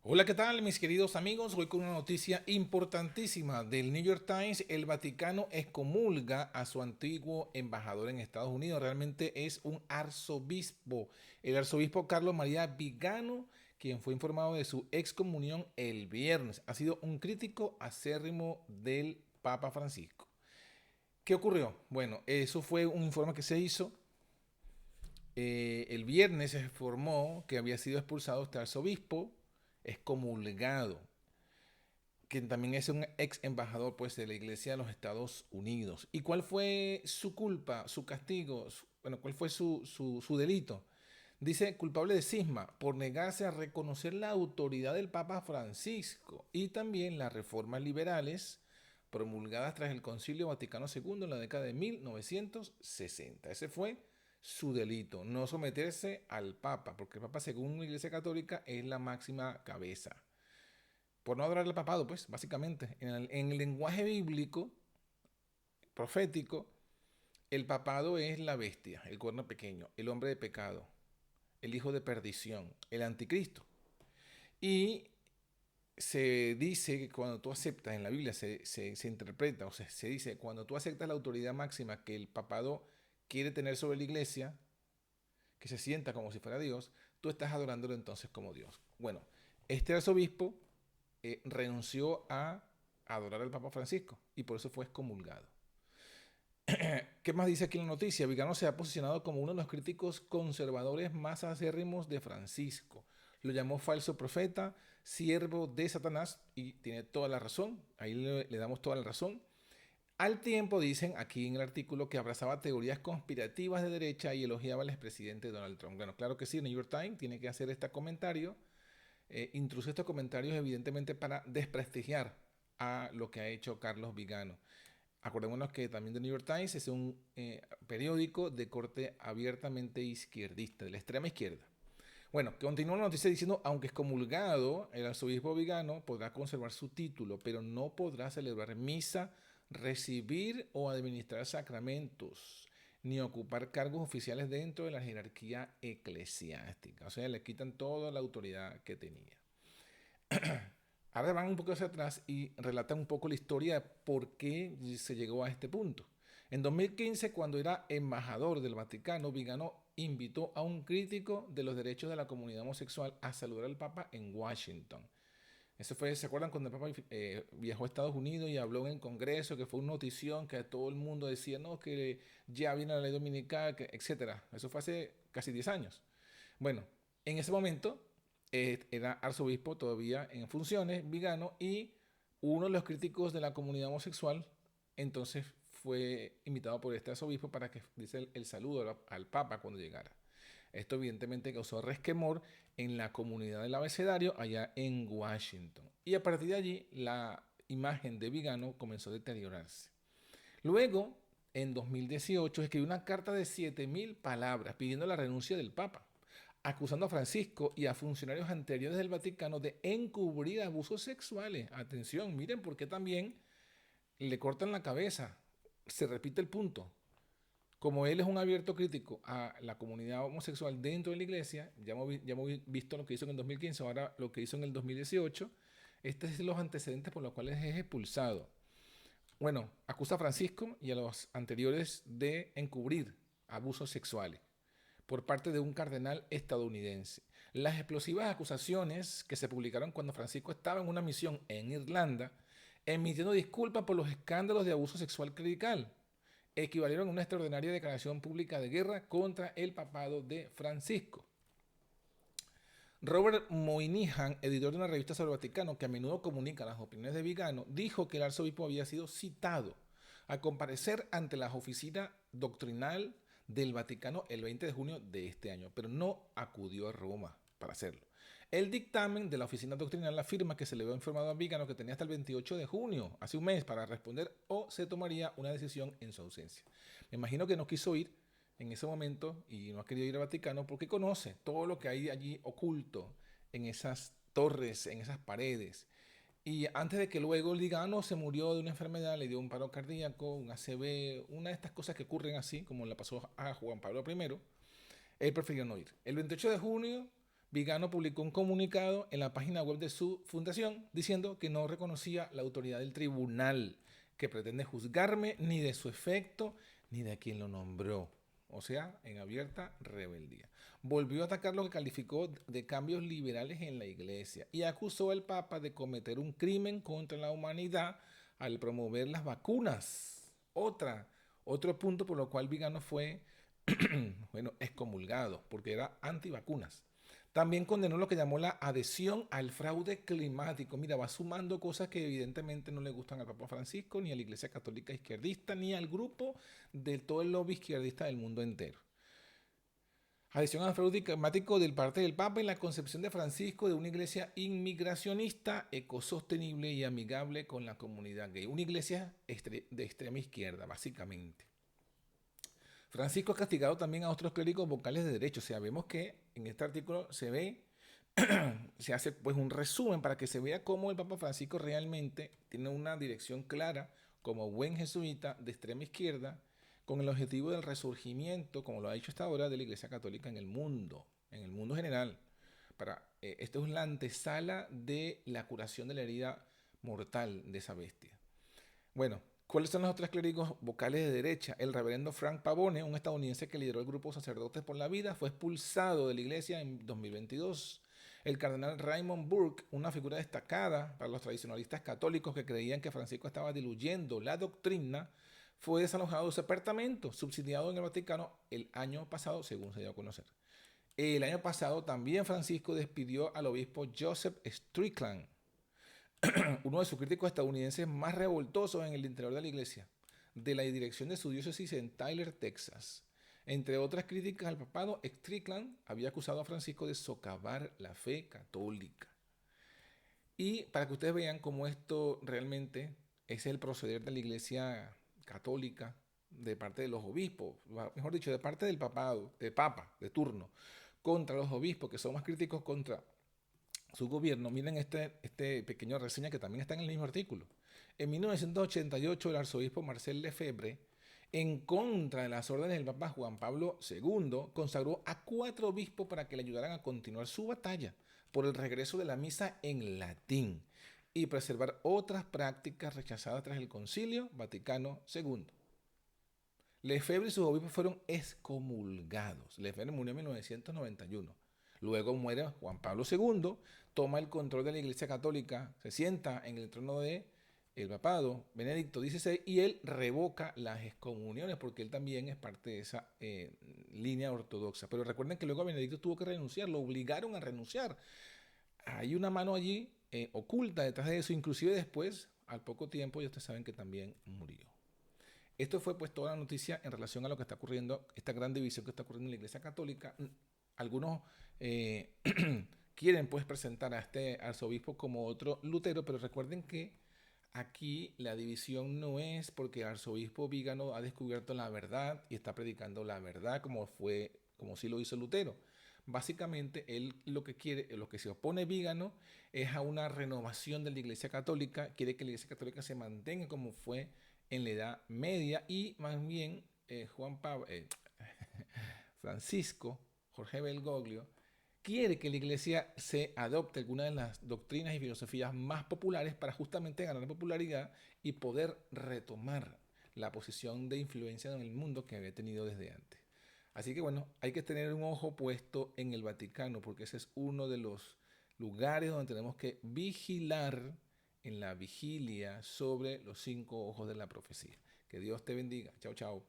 Hola, ¿qué tal mis queridos amigos? Hoy con una noticia importantísima del New York Times. El Vaticano excomulga a su antiguo embajador en Estados Unidos. Realmente es un arzobispo, el arzobispo Carlos María Vigano, quien fue informado de su excomunión el viernes. Ha sido un crítico acérrimo del Papa Francisco. ¿Qué ocurrió? Bueno, eso fue un informe que se hizo. El viernes se informó que había sido expulsado este arzobispo, excomulgado, que también es un ex embajador pues, de la Iglesia de los Estados Unidos. ¿Y cuál fue su culpa, su castigo? Bueno, ¿cuál fue su delito? Dice culpable de cisma por negarse a reconocer la autoridad del Papa Francisco y también las reformas liberales promulgadas tras el Concilio Vaticano II en la década de 1960. Ese fue su delito, no someterse al Papa, porque el Papa, según la Iglesia Católica, es la máxima cabeza. Por no adorar al papado, pues, básicamente. En el lenguaje bíblico, profético, el papado es la bestia, el cuerno pequeño, el hombre de pecado, el hijo de perdición, el anticristo. Y se dice que cuando tú aceptas, en la Biblia se interpreta, o sea, se dice, cuando tú aceptas la autoridad máxima que el papado quiere tener sobre la iglesia, que se sienta como si fuera Dios, tú estás adorándolo entonces como Dios. Bueno, este arzobispo renunció a adorar al Papa Francisco y por eso fue excomulgado. ¿Qué más dice aquí en la noticia? Vigano se ha posicionado como uno de los críticos conservadores más acérrimos de Francisco. Lo llamó falso profeta, siervo de Satanás y tiene toda la razón. Ahí le damos toda la razón. Al tiempo dicen aquí en el artículo que abrazaba teorías conspirativas de derecha y elogiaba al expresidente Donald Trump. Bueno, claro que sí, el New York Times tiene que hacer este comentario. Introduce estos comentarios evidentemente para desprestigiar a lo que ha hecho Carlos Vigano. Acordémonos que también The New York Times es un periódico de corte abiertamente izquierdista, de la extrema izquierda. Bueno, continúa la noticia diciendo, aunque excomulgado, el arzobispo Vigano podrá conservar su título, pero no podrá celebrar misa, recibir o administrar sacramentos, ni ocupar cargos oficiales dentro de la jerarquía eclesiástica. O sea, le quitan toda la autoridad que tenía. Ahora van un poco hacia atrás y relatan un poco la historia de por qué se llegó a este punto. En 2015, cuando era embajador del Vaticano, Vigano invitó a un crítico de los derechos de la comunidad homosexual a saludar al Papa en Washington. Eso fue, ¿se acuerdan cuando el Papa viajó a Estados Unidos y habló en el Congreso, que fue una notición que todo el mundo decía, no, que ya viene la ley dominical, que, etcétera? Eso fue hace casi 10 años. Bueno, en ese momento era arzobispo todavía en funciones, Vigano, y uno de los críticos de la comunidad homosexual entonces fue invitado por este arzobispo para que dice el saludo al Papa cuando llegara. Esto evidentemente causó resquemor en la comunidad del abecedario allá en Washington. Y a partir de allí la imagen de Vigano comenzó a deteriorarse. Luego, en 2018, escribió una carta de 7.000 palabras pidiendo la renuncia del Papa, acusando a Francisco y a funcionarios anteriores del Vaticano de encubrir abusos sexuales. Atención, miren por qué también le cortan la cabeza. Se repite el punto. Como él es un abierto crítico a la comunidad homosexual dentro de la iglesia, ya hemos visto lo que hizo en el 2015, ahora lo que hizo en el 2018, estos son los antecedentes por los cuales es expulsado. Bueno, acusa a Francisco y a los anteriores de encubrir abusos sexuales por parte de un cardenal estadounidense. Las explosivas acusaciones que se publicaron cuando Francisco estaba en una misión en Irlanda, emitiendo disculpas por los escándalos de abuso sexual clerical, equivalieron a una extraordinaria declaración pública de guerra contra el papado de Francisco. Robert Moynihan, editor de una revista sobre el Vaticano que a menudo comunica las opiniones de Vigano, dijo que el arzobispo había sido citado a comparecer ante la oficina doctrinal del Vaticano el 20 de junio de este año, pero no acudió a Roma para hacerlo. El dictamen de la oficina doctrinal afirma que se le había informado a Vigano que tenía hasta el 28 de junio, hace un mes, para responder o se tomaría una decisión en su ausencia. Me imagino que no quiso ir en ese momento y no ha querido ir al Vaticano porque conoce todo lo que hay allí oculto en esas torres, en esas paredes. Y antes de que luego el Ligano se murió de una enfermedad, le dio un paro cardíaco, un ACV, una de estas cosas que ocurren así, como le pasó a Juan Pablo I, él prefirió no ir. El 28 de junio, Vigano publicó un comunicado en la página web de su fundación diciendo que no reconocía la autoridad del tribunal que pretende juzgarme, ni de su efecto, ni de quien lo nombró. O sea, en abierta rebeldía. Volvió a atacar lo que calificó de cambios liberales en la iglesia y acusó al Papa de cometer un crimen contra la humanidad al promover las vacunas. Otro punto por lo cual Vigano fue bueno, excomulgado, porque era antivacunas. También condenó lo que llamó la adhesión al fraude climático. Mira, va sumando cosas que evidentemente no le gustan al Papa Francisco, ni a la Iglesia Católica izquierdista, ni al grupo de todo el lobby izquierdista del mundo entero. Adhesión al fraude climático del parte del Papa en la concepción de Francisco de una iglesia inmigracionista, ecosostenible y amigable con la comunidad gay. Una iglesia de extrema izquierda, básicamente. Francisco ha castigado también a otros clérigos vocales de derecho. O sea, vemos que en este artículo se ve, se hace pues un resumen para que se vea cómo el Papa Francisco realmente tiene una dirección clara como buen jesuita de extrema izquierda con el objetivo del resurgimiento, como lo ha dicho hasta ahora, de la Iglesia Católica en el mundo general. Esto es la antesala de la curación de la herida mortal de esa bestia. Bueno, ¿cuáles son los otros clérigos vocales de derecha? El reverendo Frank Pavone, un estadounidense que lideró el grupo Sacerdotes por la Vida, fue expulsado de la iglesia en 2022. El cardenal Raymond Burke, una figura destacada para los tradicionalistas católicos que creían que Francisco estaba diluyendo la doctrina, fue desalojado de su apartamento, subsidiado en el Vaticano el año pasado, según se dio a conocer. El año pasado también Francisco despidió al obispo Joseph Strickland, uno de sus críticos estadounidenses más revoltosos en el interior de la iglesia, de la dirección de su diócesis en Tyler, Texas. Entre otras críticas al papado, Strickland había acusado a Francisco de socavar la fe católica. Y para que ustedes vean cómo esto realmente es el proceder de la iglesia católica de parte de los obispos, mejor dicho, de parte del papado, del papa de turno, contra los obispos que son más críticos contra su gobierno. Miren este pequeño reseña que también está en el mismo artículo. En 1988 el arzobispo Marcel Lefebvre, en contra de las órdenes del Papa Juan Pablo II, consagró a 4 obispos para que le ayudaran a continuar su batalla por el regreso de la misa en latín y preservar otras prácticas rechazadas tras el Concilio Vaticano II. Lefebvre y sus obispos fueron excomulgados. Lefebvre murió en 1991. Luego muere Juan Pablo II, toma el control de la Iglesia Católica, se sienta en el trono de el papado, Benedicto XVI, y él revoca las excomuniones porque él también es parte de esa línea ortodoxa. Pero recuerden que luego Benedicto tuvo que renunciar, lo obligaron a renunciar. Hay una mano allí oculta detrás de eso, inclusive después, al poco tiempo, ya ustedes saben que también murió. Esto fue pues toda la noticia en relación a lo que está ocurriendo, esta gran división que está ocurriendo en la Iglesia Católica. Algunos quieren pues presentar a este arzobispo como otro Lutero, pero recuerden que aquí la división no es porque el arzobispo Vígano ha descubierto la verdad y está predicando la verdad como sí lo hizo Lutero. Básicamente él lo que quiere, lo que se opone Vígano es a una renovación de la Iglesia Católica, quiere que la Iglesia Católica se mantenga como fue en la Edad Media y más bien Francisco Jorge Bergoglio quiere que la iglesia se adopte alguna de las doctrinas y filosofías más populares para justamente ganar popularidad y poder retomar la posición de influencia en el mundo que había tenido desde antes. Así que bueno, hay que tener un ojo puesto en el Vaticano porque ese es uno de los lugares donde tenemos que vigilar en la vigilia sobre los 5 ojos de la profecía. Que Dios te bendiga. Chao, chao.